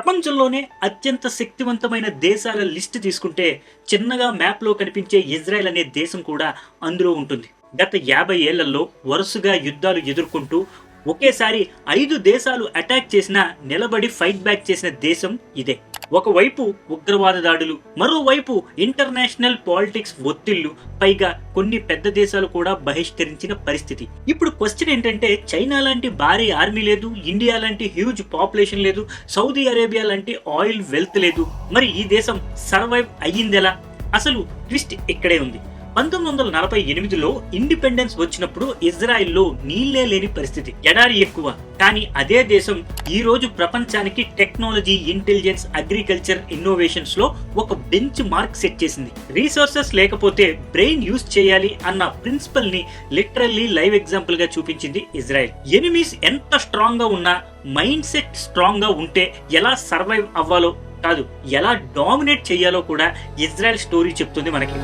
ప్రపంచంలోనే అత్యంత శక్తివంతమైన దేశాల లిస్ట్ తీసుకుంటే చిన్నగా మ్యాప్లో కనిపించే ఇజ్రాయెల్ అనే దేశం కూడా అందులో ఉంటుంది. గత 50 ఏళ్లలో వరుసగా యుద్ధాలు ఎదుర్కొంటూ ఒకేసారి 5 దేశాలు అటాక్ చేసినా నిలబడి ఫైట్ బ్యాక్ చేసిన దేశం ఇదే. ఒకవైపు ఉగ్రవాద దాడులు, మరోవైపు ఇంటర్నేషనల్ పాలిటిక్స్ ఒత్తిళ్లు, పైగా కొన్ని పెద్ద దేశాలు కూడా బహిష్కరించిన పరిస్థితి. ఇప్పుడు క్వశ్చన్ ఏంటంటే, చైనా లాంటి భారీ ఆర్మీ లేదు, ఇండియా లాంటి హ్యూజ్ పాపులేషన్ లేదు, సౌదీ అరేబియా లాంటి ఆయిల్ వెల్త్ లేదు, మరి ఈ దేశం సర్వైవ్ అయ్యిందెలా? అసలు ట్విస్ట్ ఇక్కడే ఉంది. 1948లో ఇండిపెండెన్స్ వచ్చినప్పుడు ఇజ్రాయెల్లో నీళ్లే లేని పరిస్థితి, ఎడారి ఎక్కువ. కానీ అదే దేశం ఈ రోజు ప్రపంచానికి టెక్నాలజీ, ఇంటెలిజెన్స్, అగ్రికల్చర్, ఇన్నోవేషన్స్ లో ఒక బెంచ్ మార్క్ సెట్ చేసింది. రీసోర్సెస్ లేకపోతే బ్రెయిన్ యూజ్ చేయాలి అన్న ప్రిన్సిపల్ ని లిటరల్లీ లైవ్ ఎగ్జాంపుల్ గా చూపించింది ఇజ్రాయెల్. ఎనిమీస్ ఎంత స్ట్రాంగ్ గా ఉన్నా మైండ్ సెట్ స్ట్రాంగ్ గా ఉంటే ఎలా సర్వైవ్ అవ్వాలో కాదు, ఎలా డామినేట్ చేయాలో కూడా ఇజ్రాయెల్ స్టోరీ చెప్తుంది మనకి.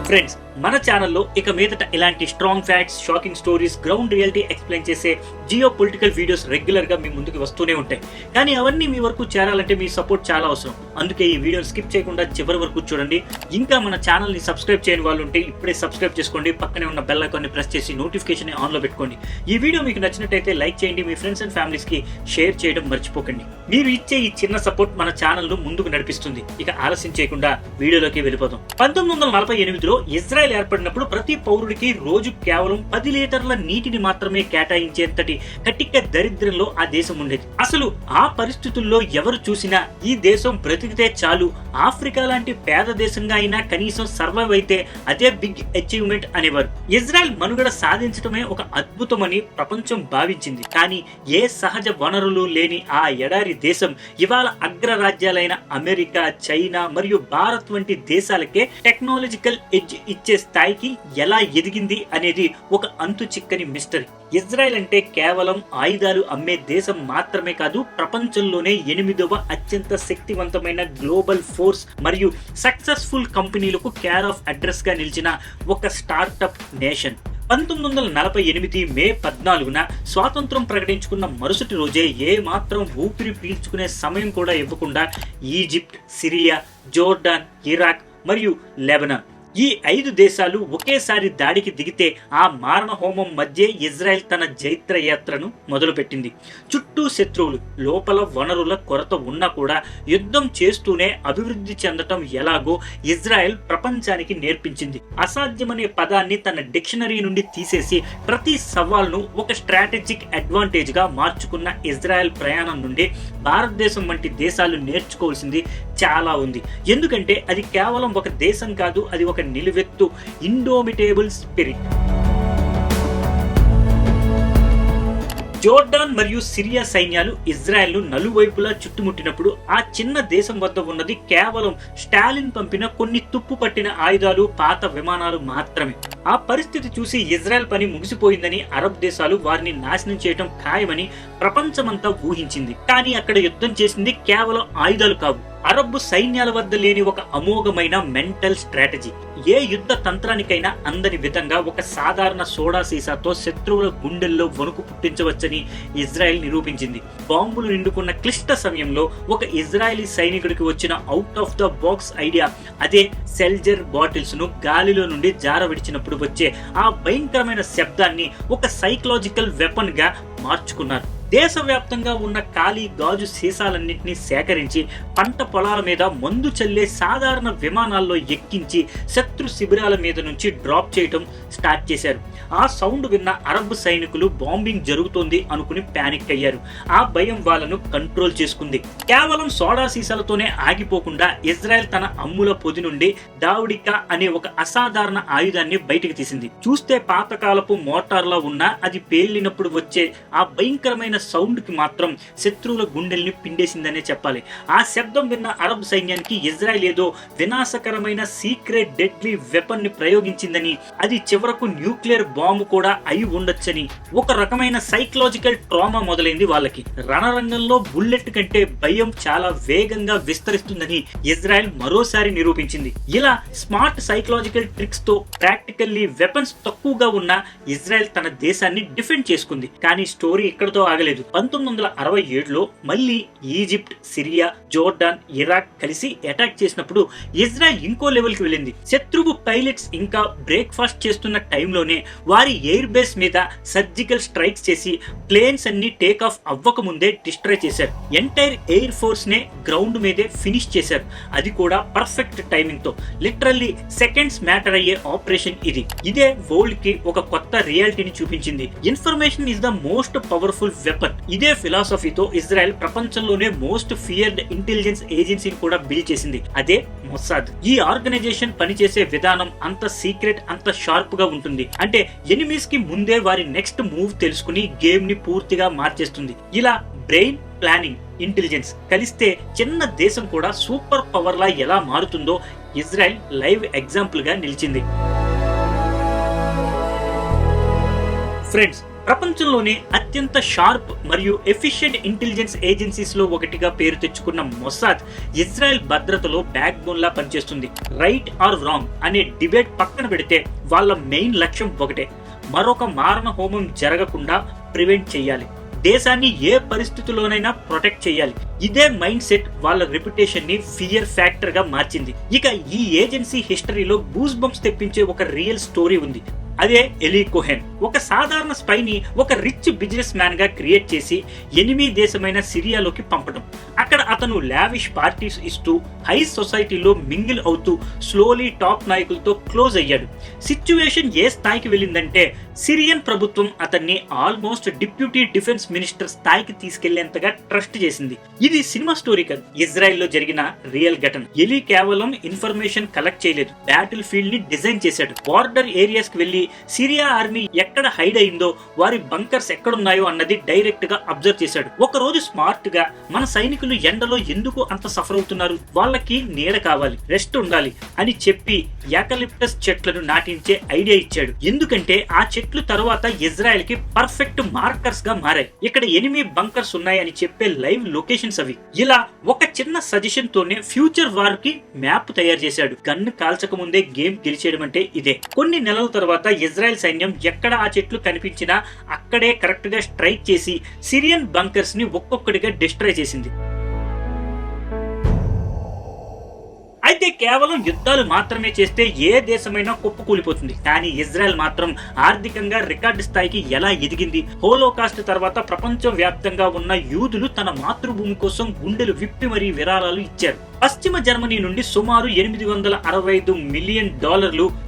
ఫ్రెండ్స్, మన ఛానల్లో ఇక మీదట ఇలాంటి strong facts, shocking stories, ground reality explain చేసే జియో పొలిటికల్ వీడియోస్ రెగ్యులర్ గా మీ ముందుకు వస్తూనే ఉంటాయి. కానీ అవన్నీ మీ వరకు చేరాలంటే మీ సపోర్ట్ చాలా అవసరం. అందుకే ఈ వీడియోని స్కిప్ చేయకుండా చివరి వరకు చూడండి. ఇంకా మన ఛానల్ ని సబ్స్క్రైబ్ చేయని వాళ్ళు ఉంటే ఇప్పుడే సబ్స్క్రైబ్ చేసుకోండి. పక్కనే ఉన్న బెల్ ఐకాన్ ని ప్రెస్ చేసి నోటిఫికేషన్ ఆన్ లో పెట్టుకోండి. ఈ వీడియో మీకు నచ్చినట్టయితే లైక్ చేయండి, మీ ఫ్రెండ్స్ అండ్ ఫ్యామిలీస్ కి షేర్ చేయడం మర్చిపోకండి. మీరు ఇచ్చే ఈ చిన్న సపోర్ట్ మన ఛానల్ ను ముందుకు నడిపిస్తుంది. ఇక ఆలస్యం చేయకుండా వీడియోలోకి వెళ్ళిపోతాం. 1948లో ఇజ్రాయెల్ ఏర్పడినప్పుడు ప్రతి పౌరుడికి రోజు కేవలం 10 లీటర్ల నీటిని మాత్రమే కేటాయించేంతటి కటిక దరిద్రంలో ఆ దేశం ఉండేది. అసలు ఆ పరిస్థితుల్లో ఎవరు చూసినా ఈ దేశం బ్రతికితే చాలు, ఆఫ్రికా లాంటి పేద దేశంగా అయినా కనీసం సర్వైవ్ అయితే అదే బిగ్ అచీవ్మెంట్ అనేవారు. ఇజ్రాయెల్ మనుగడ సాధించడమే ఒక అద్భుతమని ప్రపంచం భావించింది. కానీ ఏ సహజ వనరులు లేని ఆ ఎడారి దేశం ఇవాళ అగ్రరాజ్యాలైన అమెరికా, చైనా మరియు భారత్ వంటి దేశాలకే టెక్నాలజికల్ ఎడ్జ్ ఇచ్చే స్థాయికి ఎలా ఎదిగింది అనేది ఒక అంతు చిక్కని మిస్టరీ. ఇజ్రాయెల్ అంటే కేవలం ఆయుధాలు అమ్మే దేశం మాత్రమే కాదు, ప్రపంచంలోనే 8వ అత్యంత శక్తివంతమైన గ్లోబల్ ఫోర్స్ మరియు సక్సెస్ఫుల్ కంపెనీలకు కేర్ ఆఫ్ అడ్రస్ గా నిలిచిన ఒక స్టార్టప్ నేషన్. 1948 మే 14న స్వాతంత్రం ప్రకటించుకున్న మరుసటి రోజే ఏ మాత్రం ఊపిరి పీల్చుకునే సమయం కూడా ఇవ్వకుండా ఈజిప్ట్, సిరియా, జోర్డాన్, ఇరాక్ మరియు లెబనాన్ ఈ 5 దేశాలు ఒకేసారి దాడికి దిగితే ఆ మారణ హోమం మధ్య ఇజ్రాయెల్ తన జైత్ర యాత్రను మొదలుపెట్టింది. చుట్టూ శత్రువులు, లోపల వనరుల కొరత ఉన్నా కూడా యుద్ధం చేస్తూనే అభివృద్ధి చెందటం ఎలాగో ఇజ్రాయెల్ ప్రపంచానికి నేర్పించింది. అసాధ్యమనే పదాన్ని తన డిక్షనరీ నుండి తీసేసి ప్రతి సవాల్ను ఒక స్ట్రాటజిక్ అడ్వాంటేజ్ గా మార్చుకున్న ఇజ్రాయెల్ ప్రయాణం నుండి భారతదేశం వంటి దేశాలు నేర్చుకోవాల్సింది చాలా ఉంది. ఎందుకంటే అది కేవలం ఒక దేశం కాదు, అది ఒక నిలువెత్తు ఇండోమిటేబుల్ స్పిరిట్. జోర్డాన్ మరియు సిరియా సైన్యాలు ఇజ్రాయెల్ ను నలువైపులా చుట్టుముట్టినప్పుడు ఆ చిన్న దేశం వద్ద ఉన్నది కేవలం స్టాలిన్ పంపిన కొన్ని తుప్పు పట్టిన ఆయుధాలు, పాత విమానాలు మాత్రమే. ఆ పరిస్థితి చూసి ఇజ్రాయెల్ పని ముగిసిపోయిందని అరబ్ దేశాలు వారిని నాశనం చేయడం ఖాయమని ప్రపంచమంతా ఊహించింది. కానీ అక్కడ యుద్ధం చేసింది కేవలం ఆయుధాలు కావు, అరబ్ సైన్యాల వద్ద లేని ఒక అమోఘమైన మెంటల్ స్ట్రాటజీ. ఏ యుద్ధ తంత్రానికైనా అందని విధంగా ఒక సాధారణ సోడా సీసాతో శత్రువుల గుండెల్లో వణుకు పుట్టించవచ్చని ఇజ్రాయెల్ నిరూపించింది. బాంబులు నిండుకున్న క్లిష్ట సమయంలో ఒక ఇజ్రాయలీ సైనికుడికి వచ్చిన out of the box idea అదే సెల్జర్ బాటిల్స్ ను గాలిలో నుండి జార విడిచినప్పుడు వచ్చే ఆ భయంకరమైన శబ్దాన్ని ఒక సైకలాజికల్ వెపన్ గా మార్చుకున్నారు. దేశవ్యాప్తంగా ఉన్న ఖాళీ గాజు సీసాలన్నింటినీ సేకరించి పంట పొలాల మీద మందు చల్లే సాధారణ విమానాల్లో ఎక్కించి శత్రు శిబిరాల మీద నుంచి డ్రాప్ చేయటం స్టార్ట్ చేశారు. ఆ సౌండ్ విన్న అరబ్ సైనికులు బాంబింగ్ జరుగుతోంది అనుకుని పానిక్ అయ్యారు. ఆ భయం వాళ్ళను కంట్రోల్ చేసుకుంది. కేవలం సోడా సీసాలతోనే ఆగిపోకుండా ఇజ్రాయెల్ తన అమ్ముల పొది నుండి దావుడికా అనే ఒక అసాధారణ ఆయుధాన్ని బయటికి తీసింది. చూస్తే పాతకాలపు మోటార్లా ఉన్నా అది పేలినప్పుడు వచ్చే ఆ భయంకరమైన సౌండ్ కి మాత్రం శత్రువుల గుండెల్ని పిండేసిందనే చెప్పాలి. ఆ శబ్దం విన్న అరబ్ సైన్యానికి ఇజ్రాయెల్ ఏదో వినాశకరమైన సీక్రెట్ డెడ్లీ వెపన్ ని ప్రయోగించిందని, అది చివరకు న్యూక్లియర్ బాంబు కూడా అయి ఉండొచ్చని ఒక రకమైన సైకలాజికల్ ట్రామా మొదలైంది వాళ్ళకి. రణరంగంలో బుల్లెట్ కంటే భయం చాలా వేగంగా విస్తరిస్తుందని ఇజ్రాయెల్ మరోసారి నిరూపించింది. ఇలా స్మార్ట్ సైకలాజికల్ ట్రిక్స్ తో ప్రాక్టికల్లీ వెపన్స్ తక్కువగా ఉన్న ఇజ్రాయెల్ తన దేశాన్ని డిఫెండ్ చేసుకుంది. కానీ స్టోరీ ఇక్కడతో ఆగలేదు. ఆగలేదు. 1967లో మళ్ళీ ఈజిప్ట్, సిరియా, జోర్డాన్, ఇరాక్ కలిసి అటాక్ చేసినప్పుడు ఇజ్రాయెల్ ఇంకో లెవెల్ కి వెళ్ళింది. శత్రువు పైలట్స్ ఇంకా బ్రేక్ఫాస్ట్ చేస్తున్న టైంలోనే వారి ఎయిర్ బేస్ మీద సర్జికల్ స్ట్రైక్స్ చేసి ప్లేన్స్ అన్ని టేక్ ఆఫ్ అవ్వక ముందే డిస్ట్రాయ్ చేశారు. ఎంటైర్ ఎయిర్ ఫోర్స్ నే గ్రౌండ్ మీదే ఫినిష్ చేశారు. అది కూడా పర్ఫెక్ట్ టైమింగ్ తో. లిటరల్లీ సెకండ్స్ మ్యాటర్ అయ్యే ఆపరేషన్ ఇది. ఇదే వరల్డ్ కి ఒక కొత్త రియాలిటీని చూపించింది. Information is the most powerful weapon. ఇదే ఫిలాసఫీతో ఇజ్రాయెల్ ప్రపంచంలోనే మోస్ట్ ఫియర్డ్ ఇంటెలిజెన్స్ ఏజెన్సీని కూడా బిల్డ్ చేసింది. అదే మొసాద్. ఈ ఆర్గనైజేషన్ పనిచేసే విధానం అంత సీక్రెట్, అంత షార్ప్ గా ఉంటుంది. అంటే ఎనిమీస్ కి ముందే వారి నెక్స్ట్ మూవ్ తెలుసుకుని గేమ్ ని పూర్తిగా మార్చేస్తుంది. ఇలా బ్రెయిన్, ప్లానింగ్, ఇంటెలిజెన్స్ కలిస్తే చిన్న దేశం కూడా సూపర్ పవర్ లా ఎలా మారుతుందో ఇజ్రాయెల్ లైవ్ ఎగ్జాంపుల్ గా నిలిచింది. ఫ్రెండ్స్, ప్రపంచంలోనే అత్యంత షార్ప్ మరియు ఎఫిషియెంట్ ఇంటెలిజెన్స్ ఏజెన్సీస్ లో ఒకటిగా పేరు తెచ్చుకున్న మొసాద్ ఇజ్రాయెల్ భద్రతలో బ్యాక్ బోన్ లా పనిచేస్తుంది. రైట్ ఆర్ రాంగ్ అనే డిబేట్ పక్కన పెడితే వాళ్ళ మెయిన్ లక్ష్యం ఒకటే: మరొక మారణ హోమం జరగకుండా ప్రివెంట్ చేయాలి. దేశాన్ని ఏ పరిస్థితుల్లోనైనా ప్రొటెక్ట్ చేయాలి. ఇదే మైండ్ సెట్ వాళ్ళ రెప్యుటేషన్ ని ఫియర్ ఫ్యాక్టర్ గా మార్చింది. ఇక ఈ ఏజెన్సీ హిస్టరీలో గూస్ బంప్స్ తెప్పించే ఒక రియల్ స్టోరీ ఉంది. అదే ఎలీ కోహెన్. ఒక సాధారణ స్పైని ఒక రిచ్ బిజినెస్ మ్యాన్ గా క్రియేట్ చేసి ఎనిమీ దేశమైన సిరియాలోకి పంపడం. అక్కడ అతను లావిష్ పార్టీస్ ఇస్తూ హై సొసైటీలో మింగిల్ అవుతూ స్లోలీ టాప్ నాయకులతో క్లోజ్ అయ్యాడు. సిచ్యువేషన్ ఏ స్థాయికి వెళ్ళిందంటే సిరియన్ ప్రభుత్వం అతన్ని ఆల్మోస్ట్ డిప్యూటీ డిఫెన్స్ మినిస్టర్ స్థాయికి తీసుకెళ్లేంతగా ట్రస్ట్ చేసింది. ఇది సినిమా స్టోరీ కాదు, ఇజ్రాయెల్ లో జరిగిన రియల్ ఘటన. ఎలీ కేవలం ఇన్ఫర్మేషన్ కలెక్ట్ చేయలేదు, బ్యాటిల్ ఫీల్డ్ ని డిజైన్ చేశాడు. బార్డర్ ఏరియాస్ కి వెళ్లి సిరియా ఆర్మీ ఎక్కడ హైడ్ అయిందో, వారి బంకర్స్ ఎక్కడున్నాయో అన్నది డైరెక్ట్ గా అబ్జర్వ్ చేశాడు. ఒక రోజు స్మార్ట్ గా మన సైనికులు ఎండలో ఎందుకు అంత సఫర్ అవుతున్నారు, వాళ్ళకి నీడ కావాలి, రెస్ట్ ఉండాలి అని చెప్పి యాకలిప్టస్ చెట్లను నాటించే ఐడియా ఇచ్చాడు. ఎందుకంటే ఆ చెట్లు తర్వాత ఇజ్రాయెల్ కి పర్ఫెక్ట్ మార్కర్స్ గా మారాయి. ఇక్కడ ఎనిమీ బంకర్స్ ఉన్నాయని చెప్పే లైవ్ లొకేషన్స్ అవి. ఇలా ఒక చిన్న సజెషన్ తోనే ఫ్యూచర్ వార్ కి మ్యాప్ తయారు చేశాడు. గన్ను కాల్చక ముందే గేమ్ గెలిచేయడం అంటే ఇదే. కొన్ని నెలల తర్వాత ఇజ్రాయెల్ సైన్యం ఎక్కడ ఆ చెట్లు కనిపించినా అక్కడే కరెక్ట్ గా స్ట్రైక్ చేసి సిరియన్ బంకర్స్ ని ఒక్కొక్కటిగా డిస్ట్రాయ్ చేసింది. అయితే కేవలం యుద్ధాలు మాత్రమే చేస్తే ఏ దేశమైనా కుప్పకూలిపోతుంది. కానీ ఇజ్రాయెల్ మాత్రం ఆర్థికంగా రికార్డు స్థాయికి ఎలా ఎదిగింది. హోలోకాస్ట్ తర్వాత ప్రపంచ వ్యాప్తంగా ఉన్న యూదులు తన మాతృభూమి కోసం గుండెలు విప్పి మరీ విరాళాలు ఇచ్చారు. పశ్చిమ జర్మనీ నుండి సుమారు $865 మిలియన్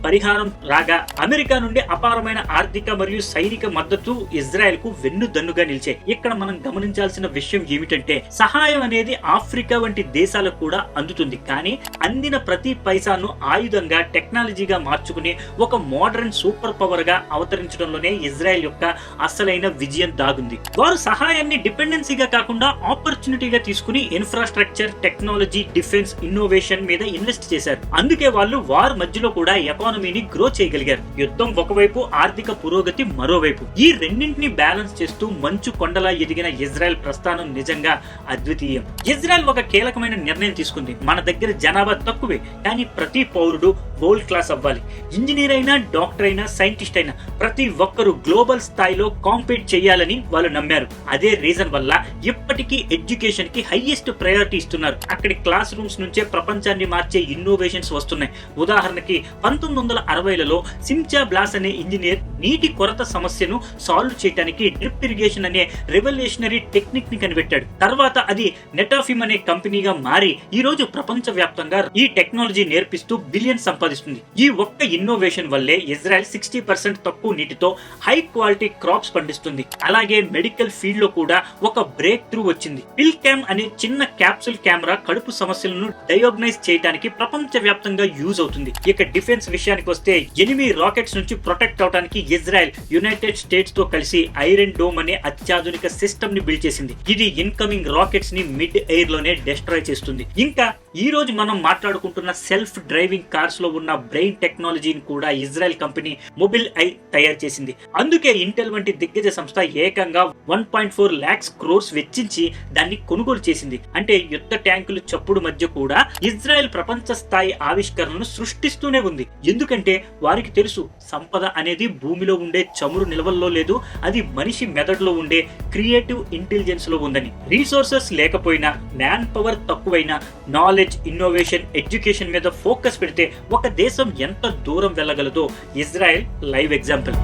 పరిహారం రాగా అమెరికా నుండి అపారమైన ఆర్థిక మరియు సైనిక మద్దతు ఇజ్రాయెల్ కు వెన్నుదన్నుగా నిలిచాయి. ఇక్కడ మనం గమనించాల్సిన విషయం ఏమిటంటే సహాయం అనేది ఆఫ్రికా వంటి విదేశాలకు కూడా అందుతుంది. కానీ అందిన ప్రతి పైసాను ఆయుధంగా, టెక్నాలజీగా మార్చుకుని ఒక మోడర్న్ సూపర్ పవర్ గా అవతరించడంలోనే ఇజ్రాయెల్ యొక్క అసలైన విజయం దాగుంది. వారు సహాయాన్ని డిపెండెన్సీగా కాకుండా ఆపర్చునిటీగా తీసుకుని ఇన్ఫ్రాస్ట్రక్చర్, టెక్నాలజీ, డిఫెన్స్, ఇన్నోవేషన్ మీద ఇన్వెస్ట్ చేశారు. అందుకే వాళ్ళు వార్ మధ్యలో కూడా ఎకానమీని గ్రో చేయగలిగారు. యుద్ధం ఒకవైపు, ఆర్థిక పురోగతి మరోవైపు. ఈ రెండింటిని బ్యాలెన్స్ చేస్తూ మంచు కొండలా ఎదిగిన ఇజ్రాయెల్ ప్రస్థానం నిజంగా అద్వితీయం. ఇజ్రాయెల్ ఒక కీలకమైన నిర్ణయం తీసుకుంది. మన దగ్గర జనాభా తక్కువే, కానీ ప్రతి పౌరుడు వరల్డ్ క్లాస్ అవ్వాలి. ఇంజనీర్ అయినా, డాక్టర్ అయినా, సైంటిస్ట్ అయినా ప్రతి ఒక్కరూ గ్లోబల్ స్థాయిలో కాంపీట్ చేయాలని వాళ్ళు నమ్మారు. అదే రీజన్ వల్ల ఇప్పటికీ ఎడ్యుకేషన్ కి హైయెస్ట్ ప్రయారిటీ ఇస్తున్నారు. అక్కడి క్లాస్ రూమ్స్ నుంచే ప్రపంచాన్ని మార్చే ఇన్నోవేషన్స్ వస్తున్నాయి. ఉదాహరణకి 1960లలో సించా బ్లాస్ అనే ఇంజనీర్ నీటి కొరత సమస్యను సాల్వ్ చేయడానికి డ్రిప్ ఇరిగేషన్ అనే రెవల్యూషనరీ టెక్నిక్ ని కనిపెట్టాడు. తర్వాత అది నెటాఫిమ్ అనే కంపెనీగా మారి ఈ రోజు ప్రపంచ వ్యాప్తంగా ఈ టెక్నాలజీ నేర్పిస్తూ బిలియన్ సంపాదిస్తుంది. ఈ ఒక్క ఇన్నోవేషన్ వల్లే ఇజ్రాయెల్ 60% తక్కువ నీటితో హై క్వాలిటీ క్రాప్స్ పండిస్తుంది. అలాగే మెడికల్ ఫీల్డ్ లో కూడా ఒక బ్రేక్ త్రూ వచ్చింది. పిల్ క్యామ్ అనే చిన్న క్యాప్సూల్ కెమెరా కడుపు సమస్యలను డయాగ్నైజ్ చేయడానికి ప్రపంచ వ్యాప్తంగా యూజ్ అవుతుంది. ఇక డిఫెన్స్ విషయానికి వస్తే ఎనిమీ రాకెట్స్ నుంచి ప్రొటెక్ట్ అవడానికి ఇజ్రాయెల్ యునైటెడ్ స్టేట్స్ తో కలిసి ఐరన్ డోమ్ అనే అత్యాధునిక సిస్టమ్ ని బిల్డ్ చేసింది. ఇది ఇన్కమింగ్ రాకెట్స్ ని మిడ్ ఎయిర్ లోనే డిస్ట్రాయ్ చేస్తుంది. ఇంకా ఈ రోజు మనం మాట్లాడుకుంటున్న సెల్ఫ్ డ్రైవింగ్ కార్స్ లో ఉన్న బ్రెయిన్ టెక్నాలజీని కూడా ఇజ్రాయెల్ కంపెనీ మొబైల్ ఐ తయారు చేసింది. అందుకే ఇంటెల్ వంటి దిగ్గజ సంస్థ ఏకంగా 1.4 lakhs crores వెచ్చించి దాన్ని కొనుగోలు చేసింది. అంటే యుద్ధ ట్యాంకులు చప్పుడు మధ్య కూడా ఇజ్రాయెల్ ప్రపంచ స్థాయి ఆవిష్కరణను సృష్టిస్తూనే ఉంది. ఎందుకంటే వారికి తెలుసు, సంపద అనేది భూమిలో ఉండే చమురు నిల్వల్లో లేదు, అది మనిషి మెదడులో ఉండే క్రియేటివ్ ఇంటెలిజెన్స్ లో ఉందని. రీసోర్సెస్ లేకపోయినా, మ్యాన్ పవర్ తక్కువైనా, నాలెడ్జ్, ఇన్నోవేషన్, ఎడ్యుకేషన్ మీద ఫోకస్ పెడితే ఒక దేశం ఎంత దూరం వెళ్ళగలదో ఇజ్రాయెల్ లైవ్ ఎగ్జాంపుల్.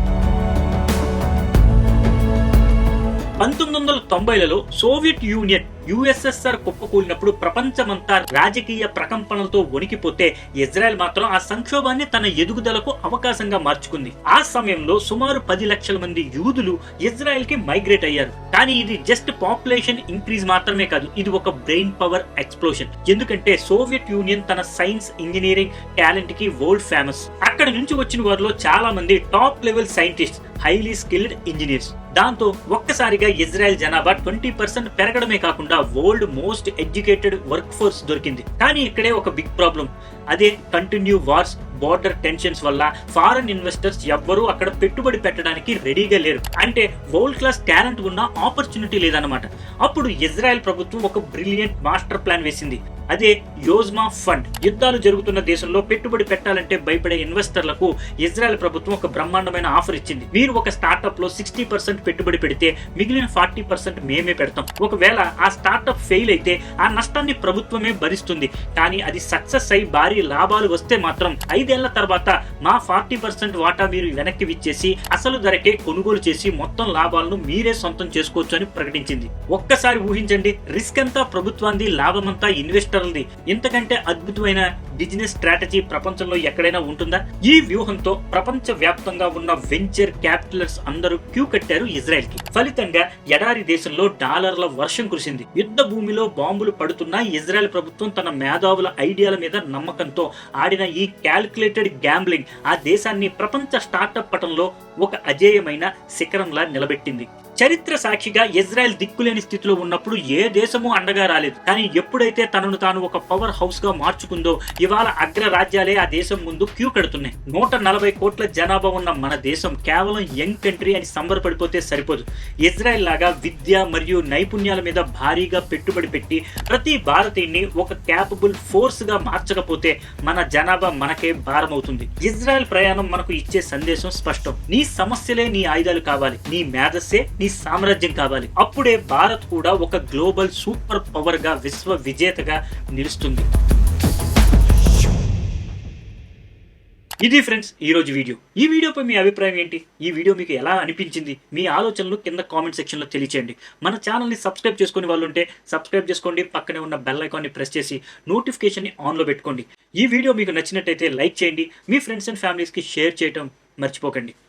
1990లలో సోవియట్ యూనియన్ యుఎస్ఎస్ఆర్ కుప్పకూలినప్పుడు ప్రపంచమంతా రాజకీయ ప్రకంపనలతో వణికిపోతే ఇజ్రాయెల్ మాత్రం ఆ సంక్షోభాన్ని తన ఎదుగుదలకు అవకాశంగా మార్చుకుంది. ఆ సమయంలో సుమారు 10 లక్షల మంది యూదులు ఇజ్రాయెల్ కి మైగ్రేట్ అయ్యారు. కానీ ఇది జస్ట్ పాపులేషన్ ఇంక్రీజ్ మాత్రమే కాదు, ఇది ఒక బ్రెయిన్ పవర్ ఎక్స్ప్లోషన్. ఎందుకంటే సోవియట్ యూనియన్ తన సైన్స్, ఇంజనీరింగ్ టాలెంట్ కి వరల్డ్ ఫేమస్. అక్కడి నుంచి వచ్చిన వారిలో చాలా మంది top level scientist, highly skilled engineers. దాంతో ఒక్కసారిగా ఇజ్రాయెల్ జనాభా 20% పెరగడమే కాకుండా world most educated work force దొరికింది. కానీ ఇక్కడే ఒక బిగ్ ప్రాబ్లం, అదే కంటిన్యూ వార్స్, బోర్డర్ టెన్షన్స్ వల్ల ఫారెన్ ఇన్వెస్టర్స్ ఎవ్వరూ అక్కడ పెట్టుబడి పెట్టడానికి రెడీగా లేరు. అంటే వరల్డ్ క్లాస్ టాలెంట్ ఉన్న ఆపర్చునిటీ లేదన్నమాట. అప్పుడు ఇజ్రాయెల్ ప్రభుత్వం ఒక బ్రిలియంట్ మాస్టర్ ప్లాన్ వేసింది, అదే యోజ్మా ఫండ్. యుద్ధాలు జరుగుతున్న దేశంలో పెట్టుబడి పెట్టాలంటే భయపడే ఇన్వెస్టర్లకు ఇజ్రాయెల్ ప్రభుత్వం ఒక బ్రహ్మాండమైన ఆఫర్ ఇచ్చింది. మీరు ఒక స్టార్ట్అప్ లో 60% పెట్టుబడి పెడితే మిగిలిన 40% మేమే పెడతాం. ఒకవేళ ఆ స్టార్ట్అప్ ఫెయిల్ అయితే ఆ నష్టాన్ని ప్రభుత్వమే భరిస్తుంది. కానీ అది సక్సెస్ అయి భారీ లాభాలు వస్తే మాత్రం 5 ఏళ్ల తర్వాత మా 40% వాటా మీరు వెనక్కి విచ్చేసి అసలు ధరకే కొనుగోలు చేసి మొత్తం లాభాలను మీరే సొంతం చేసుకోవచ్చు అని ప్రకటించింది. ఒక్కసారి ఊహించండి, రిస్క్ అంతా ప్రభుత్వాన్ని, లాభమంతా ఇన్వెస్టర్లది. ఇంతకంటే అద్భుతమైన బిజినెస్ స్ట్రాటజీ ప్రపంచంలో ఎక్కడైనా ఉంటుందా? ఈ వ్యూహంతో ప్రపంచ వ్యాప్తంగా ఉన్న వెంచర్ క్యాపిటలర్స్ అందరూ క్యూ కట్టారు ఇజ్రాయెల్ కి. ఫలితంగా ఎడారి దేశంలో డాలర్ల వర్షం కురిసింది. యుద్ధ భూమిలో బాంబులు పడుతున్నా ఇజ్రాయెల్ ప్రభుత్వం తన మేధావుల ఐడియాల మీద నమ్మకంతో ఆడిన ఈ క్యాల్కులేటెడ్ గ్యాంబ్లింగ్ ఆ దేశాన్ని ప్రపంచ స్టార్టప్ పటంలో ఒక అజేయమైన శిఖరంలా నిలబెట్టింది. చరిత్ర సాక్షిగా ఇజ్రాయెల్ దిక్కులేని స్థితిలో ఉన్నప్పుడు ఏ దేశము అండగా రాలేదు. కానీ ఎప్పుడైతే తనను తాను ఒక పవర్ హౌస్ గా మార్చుకుందో ఇవాళ అగ్ర రాజ్యాలే ఆ దేశం ముందు క్యూ కడుతున్నాయి. 140 కోట్ల జనాభా ఉన్న మన దేశం కేవలం యంగ్ కంట్రీ అని సంబరపడిపోతే సరిపోదు. ఇజ్రాయెల్ లాగా విద్య మరియు నైపుణ్యాల మీద భారీగా పెట్టుబడి పెట్టి ప్రతి భారతీయుని ఒక క్యాపబుల్ ఫోర్స్ గా మార్చకపోతే మన జనాభా మనకే భారం అవుతుంది. ఇజ్రాయెల్ ప్రయాణం మనకు ఇచ్చే సందేశం స్పష్టం. నీ సమస్యలే నీ ఆయుధాలు కావాలి, నీ మేధస్సే నీ సామ్రాజ్యం కావాలి. అప్పుడే భారత్ కూడా ఒక గ్లోబల్ సూపర్ పవర్ గా, విశ్వ విజేతగా నిలుస్తుంది. ఇది ఫ్రెండ్స్ ఈ రోజు వీడియో. ఈ వీడియోపై మీ అభిప్రాయం ఏంటి? ఈ వీడియో మీకు ఎలా అనిపించింది? మీ ఆలోచనలు కింద కామెంట్ సెక్షన్ లో తెలియచేయండి. మన ఛానల్ ని సబ్స్క్రైబ్ చేసుకునే వాళ్ళు ఉంటే సబ్స్క్రైబ్ చేసుకోండి. పక్కనే ఉన్న బెల్ ఐకాన్ ని ప్రెస్ చేసి నోటిఫికేషన్ ని ఆన్ లో పెట్టుకోండి. ఈ వీడియో మీకు నచ్చినట్టయితే లైక్ చేయండి. మీ ఫ్రెండ్స్ అండ్ ఫ్యామిలీస్ కి షేర్ చేయడం మర్చిపోకండి.